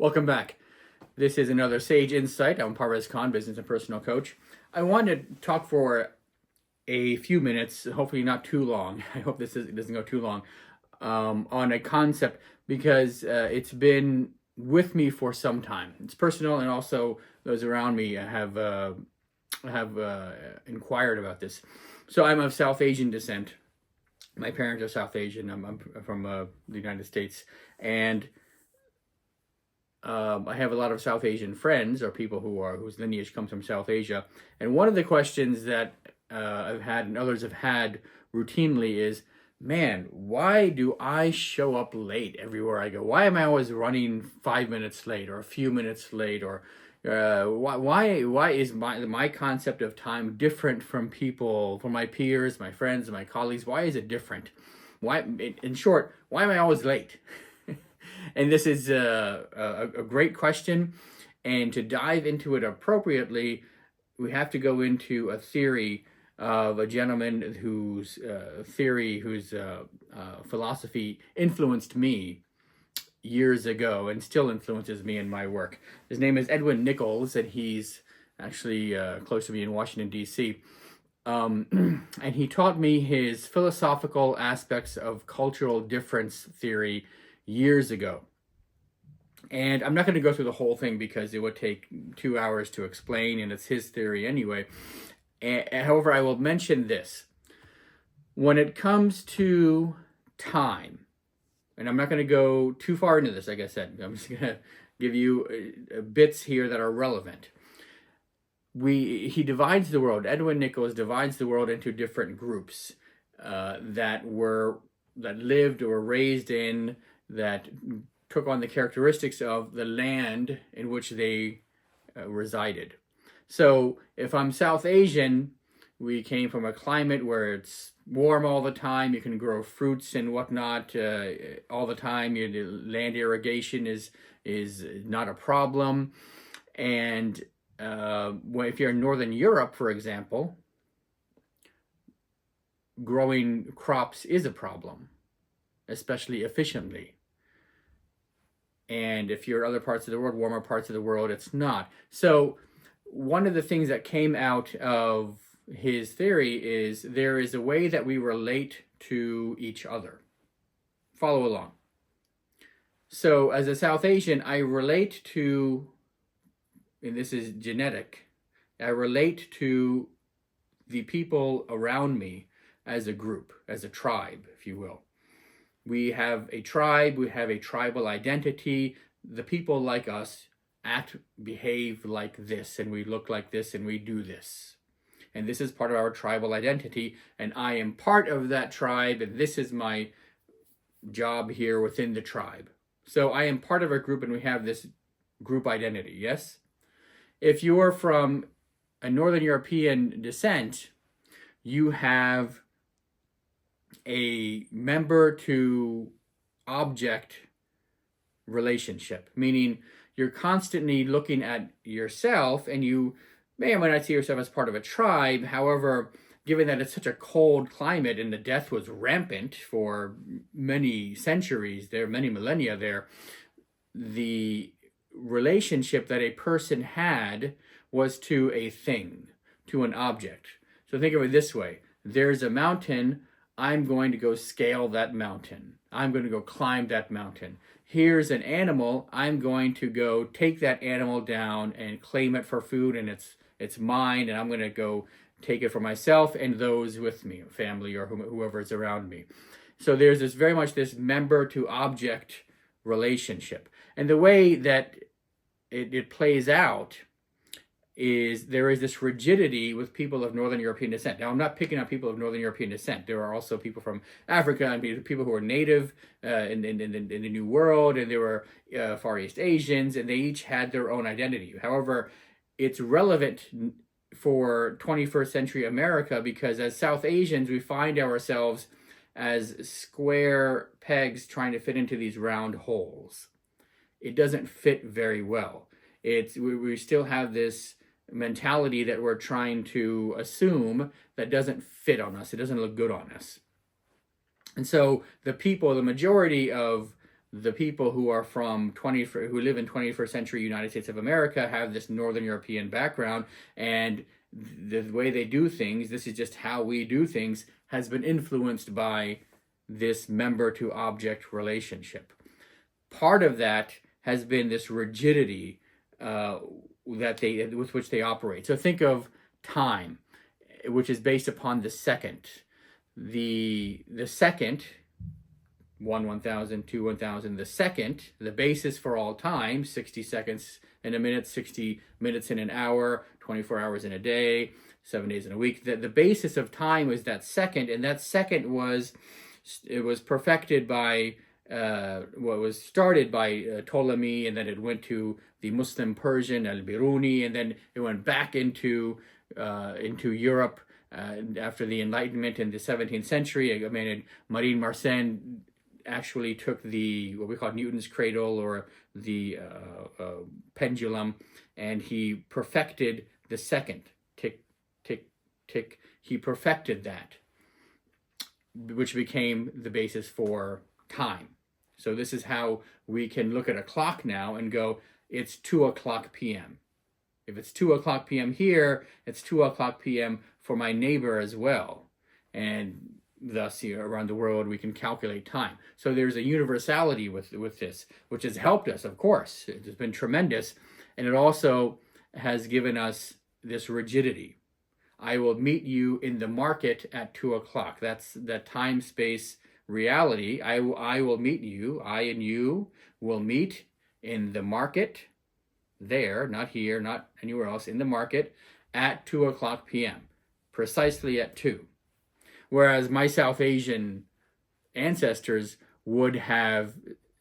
Welcome back. This is another Sage Insight. I'm Parvez Khan, business and personal coach. I wanted to talk for a few minutes, hopefully not too long. I hope it doesn't go too long, on a concept because it's been with me for some time. It's personal, and also those around me have inquired about this. So I'm of South Asian descent. My parents are South Asian. I'm from the United States, and I have a lot of South Asian friends or people whose lineage comes from South Asia. And one of the questions that I've had and others have had routinely is, man, why do I show up late everywhere I go? Why am I always running 5 minutes late or a few minutes late? Or why is my concept of time different from my peers, my friends, my colleagues? Why is it different? Why, in short, why am I always late? And this is a great question. And to dive into it appropriately, we have to go into a theory of a gentleman whose philosophy influenced me years ago and still influences me in my work. His name is Edwin Nichols, and he's actually close to me in Washington, D.C. And he taught me his philosophical aspects of cultural difference theory years ago. And I'm not going to go through the whole thing because it would take 2 hours to explain, and it's his theory anyway. However, I will mention this. When it comes to time, and I'm not going to go too far into this, like I said, I'm just going to give you bits here that are relevant. He divides the world. Edwin Nichols divides the world into different groups that lived or were raised in, that took on the characteristics of the land in which they resided. So if I'm South Asian, we came from a climate where it's warm all the time. You can grow fruits and whatnot all the time. Land irrigation is not a problem. And if you're in Northern Europe, for example, growing crops is a problem, especially efficiently. And if you're in other parts of the world, warmer parts of the world, it's not. So one of the things that came out of his theory is there is a way that we relate to each other. Follow along. So as a South Asian, I relate to, and this is genetic, I relate to the people around me as a group, as a tribe, if you will. We have a tribe, we have a tribal identity. The people like us behave like this, and we look like this, and we do this. And this is part of our tribal identity, and I am part of that tribe, and this is my job here within the tribe. So I am part of a group, and we have this group identity, yes? If you're from a Northern European descent, you have a member to object relationship, meaning you're constantly looking at yourself, and you may or may not see yourself as part of a tribe. However, given that it's such a cold climate and the death was rampant for many centuries there, many millennia there, the relationship that a person had was to a thing, to an object. So think of it this way. There's a mountain. I'm going to go scale that mountain. I'm going to go climb that mountain. Here's an animal. I'm going to go take that animal down and claim it for food, and it's mine, and I'm going to go take it for myself and those with me, family or whoever is around me. So there's very much this member to object relationship. And the way that it plays out is there is this rigidity with people of Northern European descent. Now, I'm not picking on people of Northern European descent. There are also people from Africa and people who are native in the New World, and there were Far East Asians, and they each had their own identity. However, it's relevant for 21st century America because as South Asians, we find ourselves as square pegs trying to fit into these round holes. It doesn't fit very well. We still have this mentality that we're trying to assume that doesn't fit on us. It doesn't look good on us. And so the majority of the people who are who live in 21st century United States of America have this Northern European background, and the way they do things, this is just how we do things, has been influenced by this member to object relationship. Part of that has been this rigidity with which they operate. So think of time, which is based upon the second. The second, 1,000, 2, 1,000, the second, the basis for all time, 60 seconds in a minute, 60 minutes in an hour, 24 hours in a day, 7 days in a week. The basis of time is that second, and that second was perfected by was started by Ptolemy, and then it went to the Muslim Persian al-Biruni, and then it went back into Europe after the Enlightenment in the 17th century. I mean, Marie Mersenne actually took what we call Newton's cradle, or the pendulum, and he perfected the second. Tick, tick, tick. He perfected that, which became the basis for time. So this is how we can look at a clock now and go, it's 2 o'clock p.m. If it's 2 o'clock p.m. here, it's 2 o'clock p.m. for my neighbor as well. And thus, around the world, we can calculate time. So there's a universality with this, which has helped us, of course. It's been tremendous. And it also has given us this rigidity. I will meet you in the market at 2 o'clock. That's that time-space reality. I will meet you. I and you will meet in the market there, not here, not anywhere else, in the market at 2 o'clock p.m., precisely at 2. Whereas my South Asian ancestors would have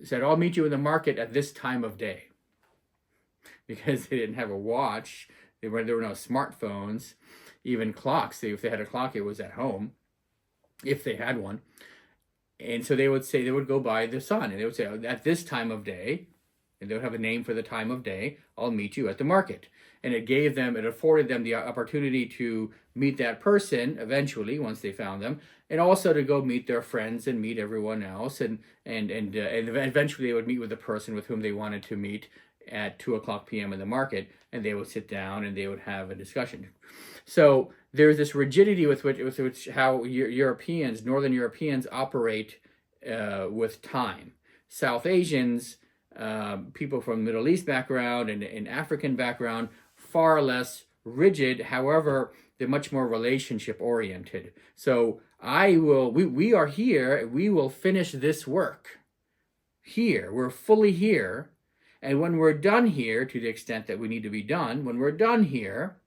said, I'll meet you in the market at this time of day. Because they didn't have a watch, there were no smartphones, even clocks. If they had a clock, it was at home, if they had one. And so they would go by the sun, and they would say, at this time of day, and they would have a name for the time of day, I'll meet you at the market. And it afforded them the opportunity to meet that person eventually, once they found them, and also to go meet their friends and meet everyone else. And eventually they would meet with the person with whom they wanted to meet at 2 o'clock p.m. in the market, and they would sit down and they would have a discussion. So there's this rigidity with which how Northern Europeans operate with time. South Asians, people from Middle East background and African background, far less rigid. However, they're much more relationship oriented. So we are here. We will finish this work here. We're fully here. And when we're done here, to the extent that we need to be done, when we're done here,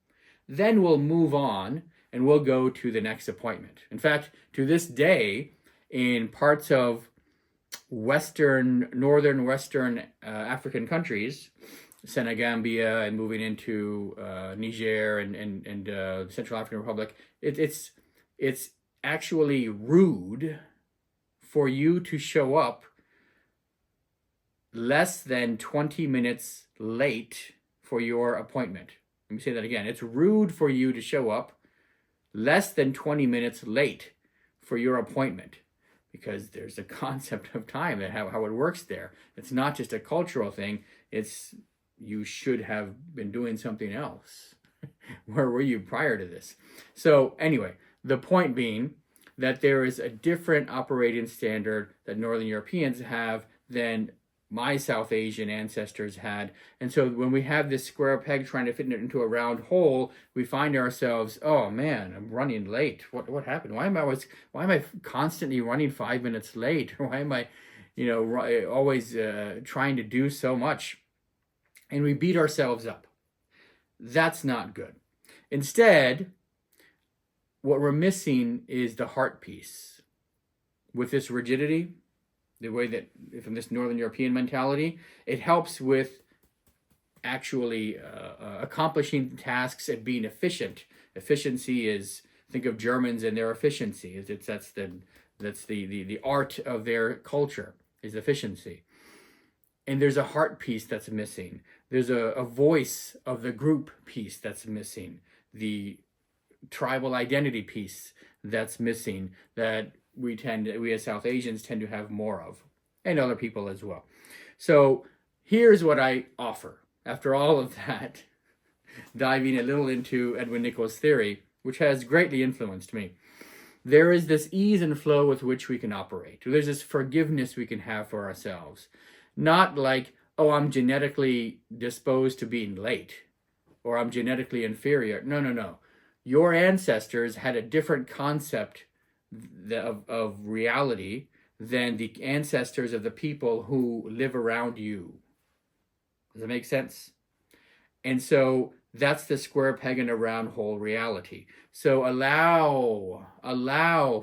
then we'll move on and we'll go to the next appointment. In fact, to this day, in parts of northern Western African countries, Senegambia and moving into Niger and the Central African Republic, it's actually rude for you to show up less than 20 minutes late for your appointment. Let me say that again. It's rude for you to show up less than 20 minutes late for your appointment, because there's a concept of time and how it works there. It's not just a cultural thing. It's you should have been doing something else. Where were you prior to this? So anyway, the point being that there is a different operating standard that Northern Europeans have than my South Asian ancestors had. And so when we have this square peg trying to fit it into a round hole, we find ourselves, oh man, I'm running late. What happened? Why am I constantly running 5 minutes late? Why am I, always trying to do so much? And we beat ourselves up. That's not good. Instead, what we're missing is the heart piece. With this rigidity, the way that, from this Northern European mentality, it helps with actually accomplishing tasks and being efficient. Efficiency is, think of Germans and their efficiency. That's the art of their culture, is efficiency. And there's a heart piece that's missing. There's a voice of the group piece that's missing. The tribal identity piece that's missing, that we as South Asians tend to have more of. and other people as well. So here's what I offer. After all of that, diving a little into Edwin Nichols' theory, which has greatly influenced me, there is this ease and flow with which we can operate. There's this forgiveness we can have for ourselves. Not like, oh, I'm genetically disposed to being late, or I'm genetically inferior. No, no, no. Your ancestors had a different concept of reality than the ancestors of the people who live around you. Does that make sense? And so that's the square peg in a round hole reality. So allow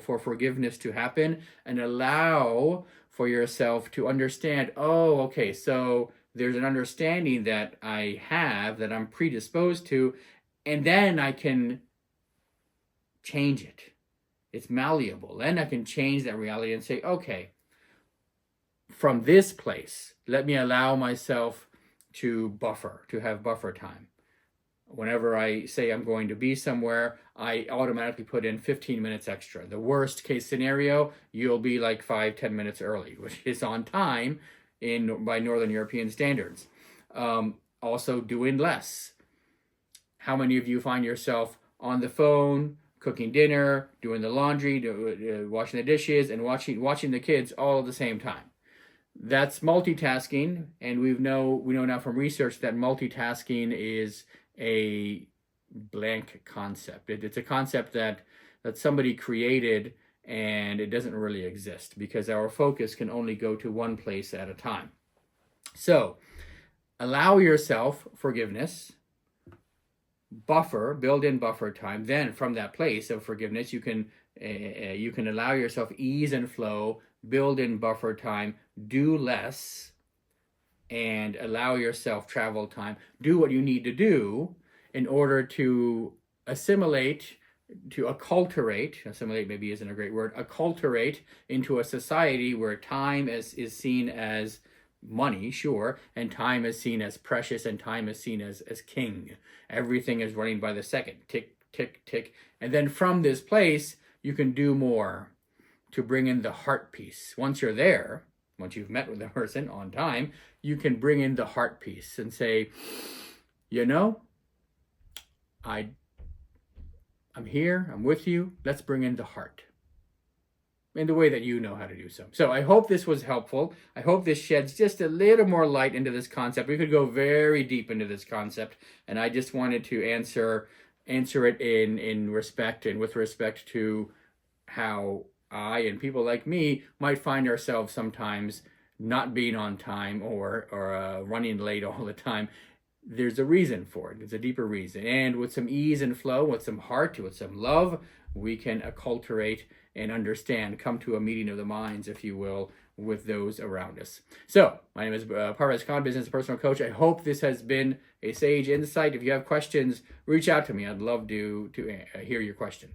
for forgiveness to happen, and allow for yourself to understand, oh, okay, so there's an understanding that I have, that I'm predisposed to, and then I can change it. It's malleable. Then I can change that reality and say, okay, from this place, let me allow myself to buffer, to have buffer time. Whenever I say I'm going to be somewhere, I automatically put in 15 minutes extra. The worst case scenario, you'll be like 5-10 minutes early, which is on time by Northern European standards. Also doing less. How many of you find yourself on the phone, cooking dinner, doing the laundry, washing the dishes, and watching the kids all at the same time? That's multitasking, and we know now from research that multitasking is a blank concept. It's a concept that somebody created, and it doesn't really exist because our focus can only go to one place at a time. So allow yourself forgiveness, build in buffer time. Then from that place of forgiveness, you can allow yourself ease and flow, build in buffer time, do less, and allow yourself travel time. Do what you need to do in order to assimilate, assimilate maybe isn't a great word, acculturate into a society where time is seen as money, sure, and time is seen as precious, and time is seen as king. Everything is running by the second, tick, tick, tick. And then from this place, you can do more to bring in the heart piece. Once you're there, once you've met with the person on time, you can bring in the heart piece and say, you know, I'm here, I'm with you, let's bring in the heart. In the way that you know how to do so. So I hope this was helpful. I hope this sheds just a little more light into this concept. We could go very deep into this concept, and I just wanted to answer it in respect and with respect to how I and people like me might find ourselves sometimes not being on time or running late all the time. There's a reason for it. There's a deeper reason. And with some ease and flow, with some heart, with some love, we can acculturate and understand, come to a meeting of the minds, if you will, with those around us. So, my name is Parvez Khan, business and personal coach. I hope this has been a sage insight. If you have questions, reach out to me. I'd love to hear your question.